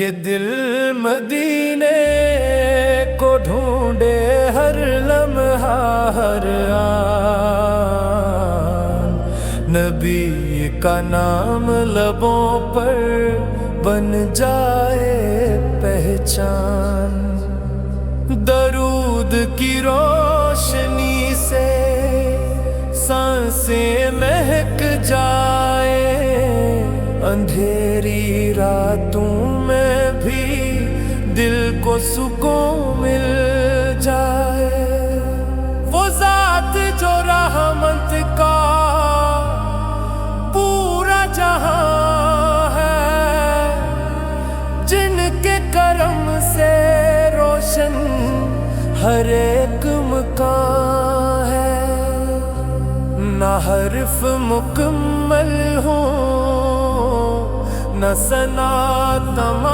یہ دل مدینے کو ڈھونڈے ہر لمحہ ہر آن، نبی کا نام لبوں پر بن جائے پہچان، درود کی روشنی سے سانسیں مہک جائے، اندھیری راتوں میں بھی دل کو سکون مل جائے، وہ ذات جو رحمت کا پورا جہاں ہے، جن کے کرم سے روشن ہر ایک مکان ہے، نہ حرف مکمل ہو نہ ثنا تمام